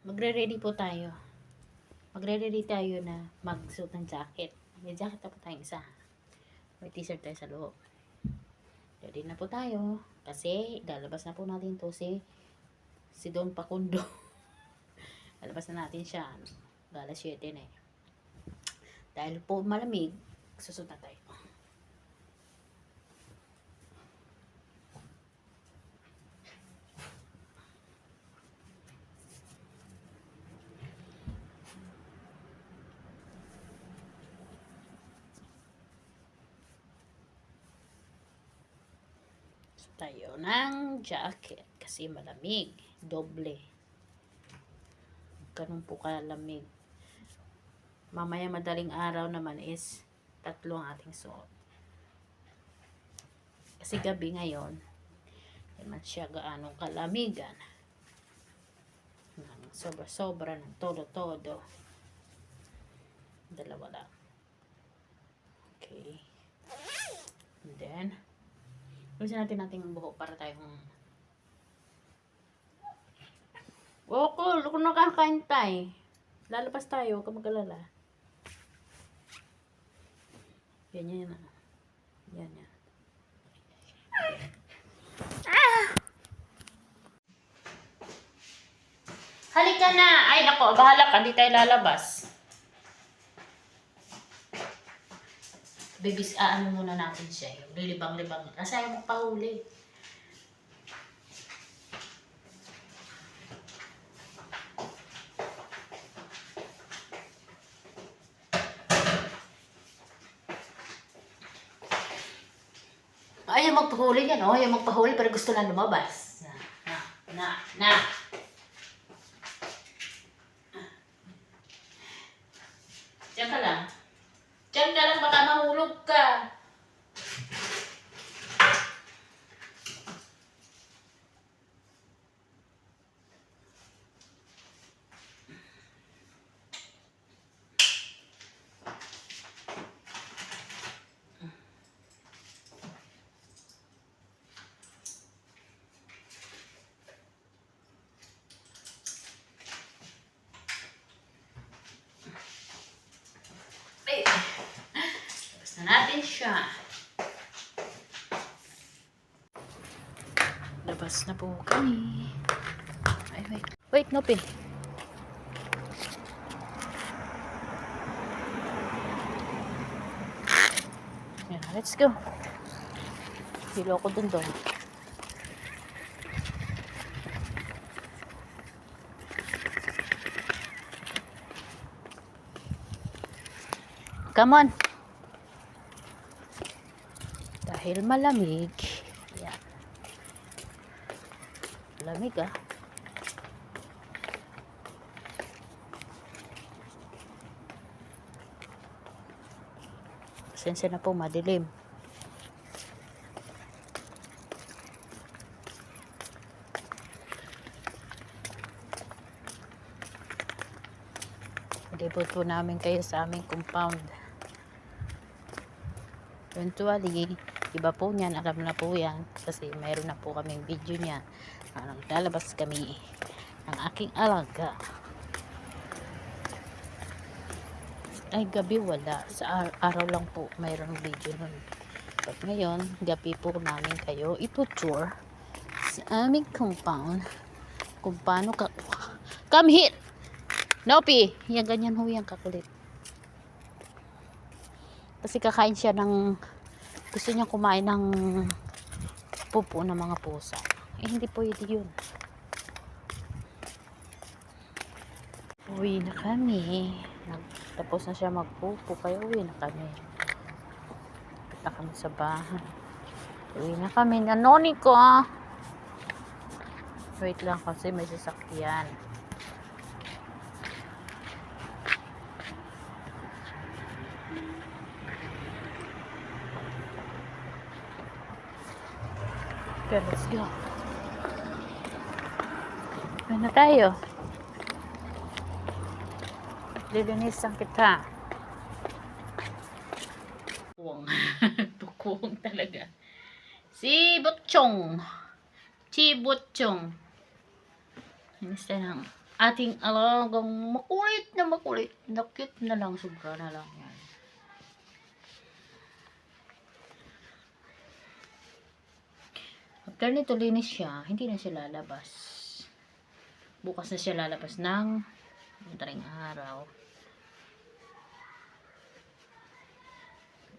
Magre-ready po tayo. Magre-ready tayo na magsuot ng jacket. May jacket na po tayong isa. May t-shirt tayo sa loob. Ready na po tayo. Kasi, lalabas na po natin to si Don Pakundo. Lalabas na natin siya. Galas 7 na eh. Dahil po malamig, susuot na tayo. Tayo ng jacket kasi malamig, doble. Ganun po kalamig. Mamaya madaling araw naman is 3 ang ating suot. Kasi gabi ngayon, naman siya gaano kalamigan. Sobra-sobra ng todo-todo. Dalawa lang. Okay. And then, ulisin natin ang buhok para tayong kung nakakain tayo. Lalabas tayo, huwag ka mag-alala. Yan. Yan. Halika na! Ay, nako, bahala ka, hindi tayo lalabas. Bibis, ano muna natin siya. Lilibang-libang. Kasi ayaw magpahuli. Ayaw magpahuli yan, oh. Ayaw magpahuli, pero gusto lang lumabas. Na. Diyan ka lang. Diyan ka lang, baka mahulog ka. Tapos na natin siya. Labas na po kami. Ay, wait, Nopi. Yan, let's go. Hilo ko dun. Come on. Dahil malamig. Yan. Malamig ah. Pasensya na po, madilim. Libot po namin kayo sa aming compound. Eventually, iba po niyan, alam na po yan. Kasi mayroon na po kaming video niya. Naglalabas kami ng aking alaga. Ay, gabi wala. Sa araw lang po mayroong video nun. But ngayon, gabi po namin kayo itutour sa aming compound. Kung paano ka... Come here! Nopi! Yan, ganyan ho yan kakulit. Kasi kakain siya ng... Gusto niya kumain ng pupo ng mga pusa. Eh, hindi pwede yun. Uwi na kami. Tapos na siya magpupo. Kaya uwi na kami. Punta kami sa bahay. Uwi na kami. Nanoni ko ah. Wait lang kasi may sasakyan. Okay, let's go. Ano na tayo? Lilinisan kita. Tukuwang talaga. Si Butchong. Linis tayo ng ating alagang makulit na makulit. Na cute na lang. Sobra na lang yan. After nito, linis siya. Hindi na siya lalabas. Bukas na siya lalabas ng madaling araw.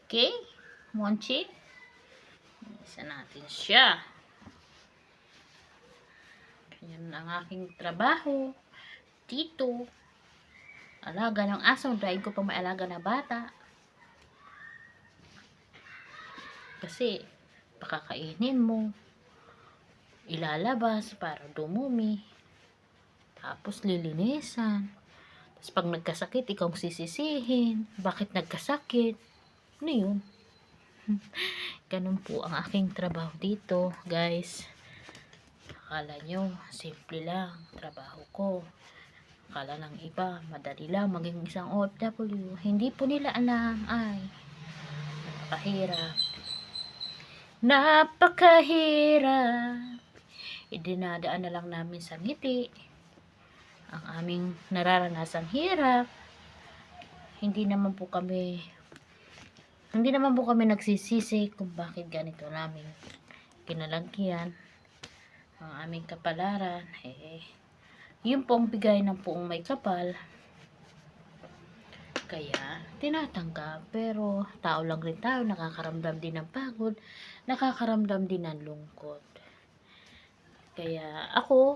Okay? Monchi? Isa natin siya. Yan ang aking trabaho. Dito. Alaga ng aso. Dahil ko pa may alaga na bata. Kasi, pakakainin mo. Ilalabas para dumumi. Tapos lilinisan. Tapos pag nagkasakit, ikaw sisisihin. Bakit nagkasakit? Ano yun? Ganun po ang aking trabaho dito, guys. Akala nyo, simple lang trabaho ko. Akala ng iba, madali lang maging isang OFW. Hindi po nila alam ay napakahirap. Napakahirap. Idinadaan na lang namin sa ngiti ang aming nararanasang hirap. Hindi naman po kami nagsisisi kung bakit ganito namin kinalagyan ang aming kapalaran. Yun po ang bigay ng poong may kapal. Kaya tinatanggap, pero tao lang rin tayo, nakakaramdam din ng pagod, nakakaramdam din ng lungkot. Kaya ako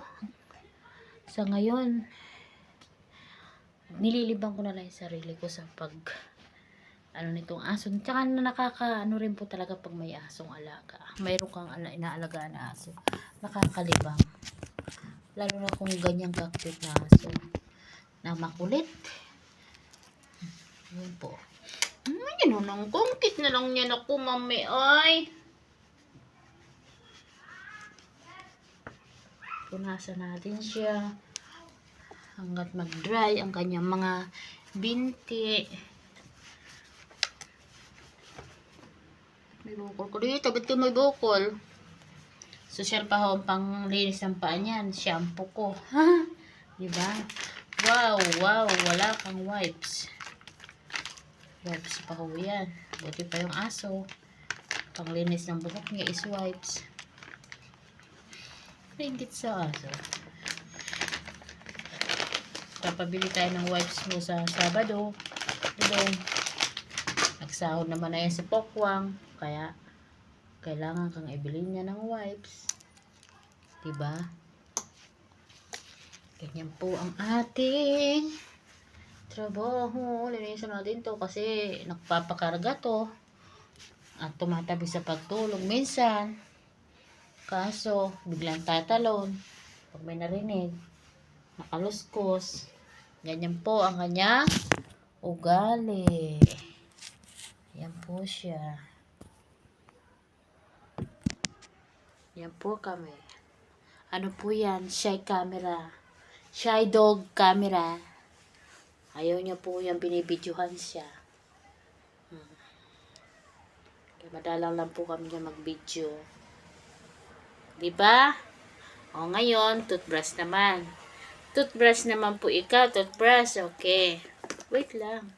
sa ngayon, nililibang ko na lang yung sarili ko sa nitong aso. Tsaka nakakaano rin po talaga pag may asong alaga. Mayroon kang inaalagaan na aso. Nakakalibang. Lalo na kung ganyang kaktit na aso. Na makulit. Yun po. Yun nung kungkit na lang yan ako, mami. Ay! Punasan natin siya hanggat mag-dry ang kanyang mga binti. May bukol ko dito. Ba't ko may bukol? Social pa ho ang panglinis ng paa niyan. Shampoo ko. Diba? Wow, wow. Wala kang wipes. Wipes pa ho yan. Buti pa yung aso. Panglinis ng buhok niya is wipes. Ringgit sa aso. Papabili tayo ng wipes mo sa Sabado. Diba? Nagsahod naman na yan si Pokwang. Kaya, kailangan kang ibili niya ng wipes. Diba? Ganyan po ang ating trabaho. Linisan natin to kasi nagpapakarga to. At tumatabi sa pagtulog minsan. Kaso, biglang tatalon. Pag may narinig, nakaluskos. Ganyan po ang kanya ugali. Yan po siya. Yan po kami. Ano po yan? Shy camera. Shy dog camera. Ayaw niya po yan, binibidyohan siya. Kaya madalang lang po kami niya mag-video. Diba? O ngayon, toothbrush naman. Toothbrush naman po ikaw, toothbrush. Okay. Wait lang.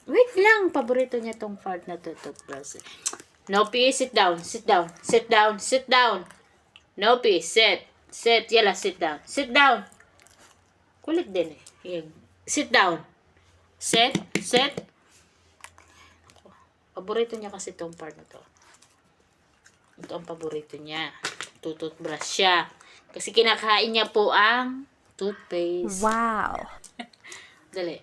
Wait lang. Paborito niya tong part na to, toothbrush. Nopi, sit down. Sit down. Sit down. Sit down. Nopi, sit. Sit. Yala, sit down. Sit down. Kulit din eh. Sit down. Sit. Sit. Paborito niya kasi itong part na to. Ito ang paborito niya. Toothbrush siya. Kasi kinakain niya po ang toothpaste. Wow! Dali.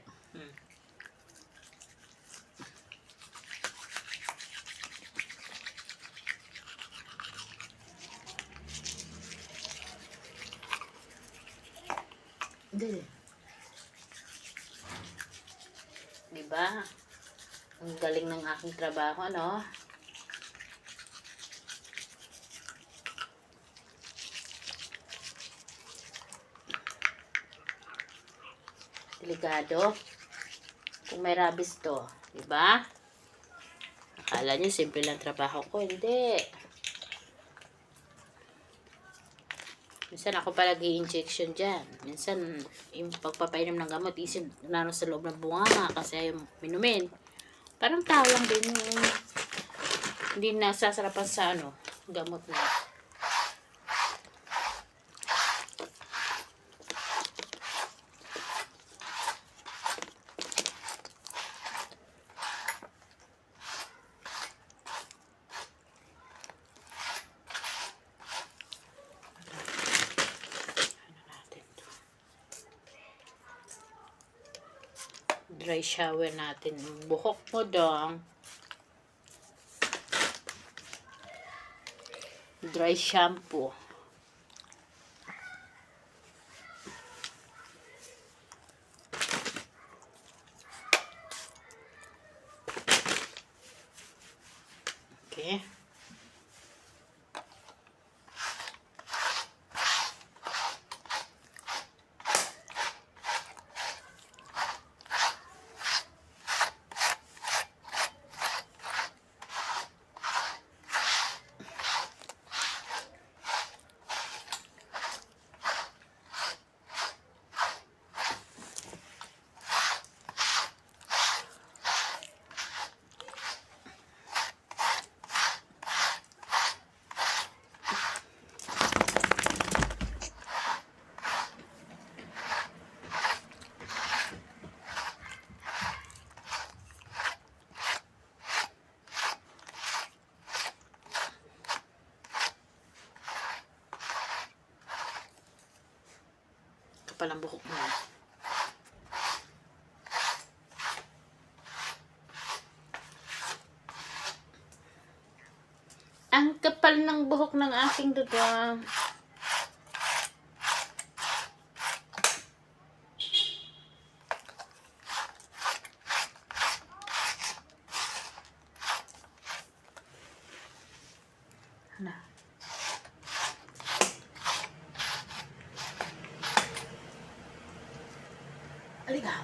Dali. Diba? Ang galing ng aking trabaho, ano? Delikado. Kung may rabies to, diba? Akala nyo simple lang trabaho ko, hindi. Minsan ako palagi injection dyan. Minsan, yung pagpapainom ng gamot, isin na sa loob ng bunganga kasi ayaw minumin. Parang tao lang din yung hindi nasasarapan sa gamot na. Dry shower natin. Buhok mo dong. Dry shampoo. Okay. Kapal ang buhok mo. Ang kapal ng buhok ng aking duda. Hala. Halika.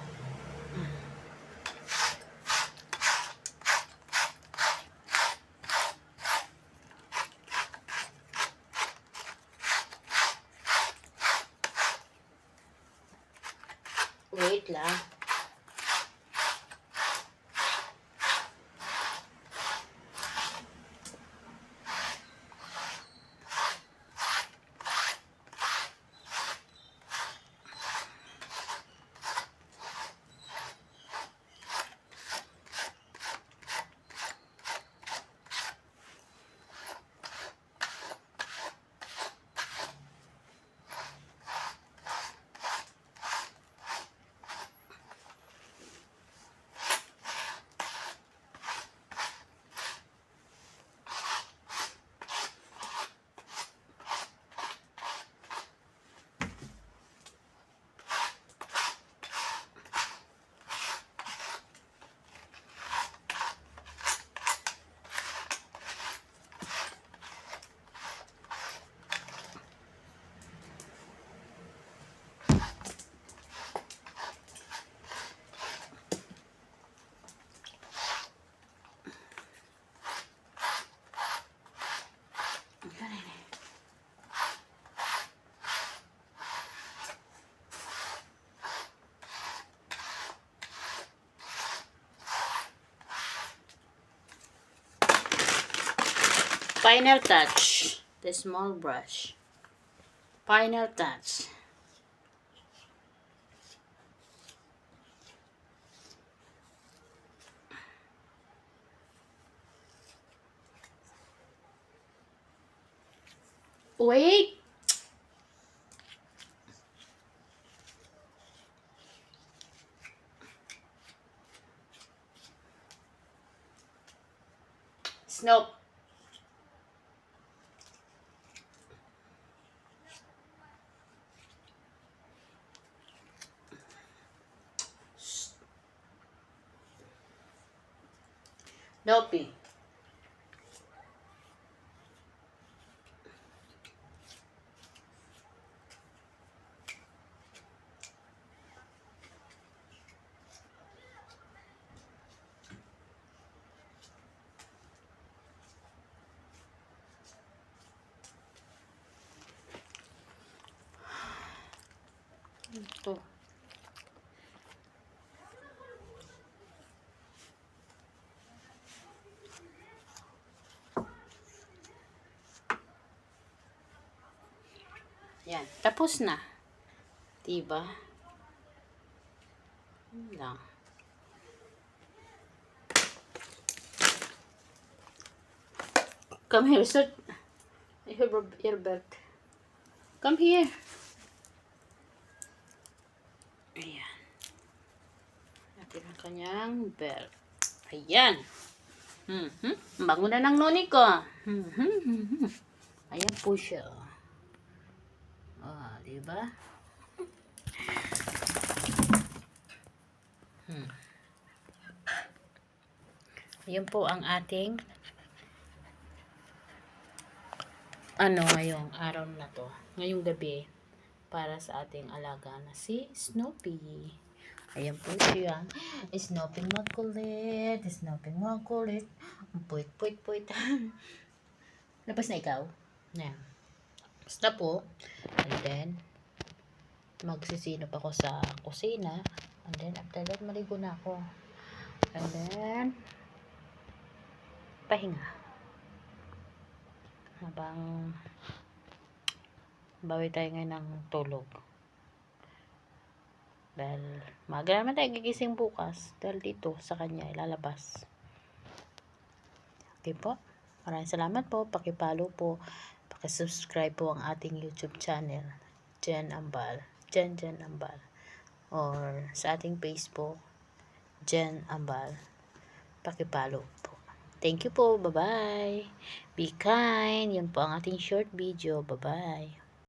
Wait lang. Final touch. The small brush. Final touch. Wait. Snoop. Snoopy. To. Yan. Tapos na. Diba? Yun lang. Come here, sir. Your belt. Come here. Ayan. Natin ang kanyang belt. Ayan. Bango na ng noni ko. Ayan po siya. Ah, diba? Ayan po ang ating ngayong araw na to. Ngayong gabi para sa ating alaga na si Snoopy. Ayan po siya. Snoopy makulit. Snoopy makulit. Puit, puit, puit. Labas na ikaw. Ayan. Basta po. And then, magsisinop ako sa kusina. And then, after that, maligo na ako. And then, pahinga. Habang bawi tayo ngayon ng tulog. Dahil maaga naman tayo gigising bukas. Dahil dito sa kanya ilalabas. Okay po. Maraming salamat po. Pakipalo po. Pakisubscribe po ang ating YouTube channel. Jen Ambal. Jen Ambal. Or sa ating Facebook. Jen Ambal. Pakipalo po. Thank you po. Bye-bye. Be kind. Yan po ang ating short video. Bye-bye.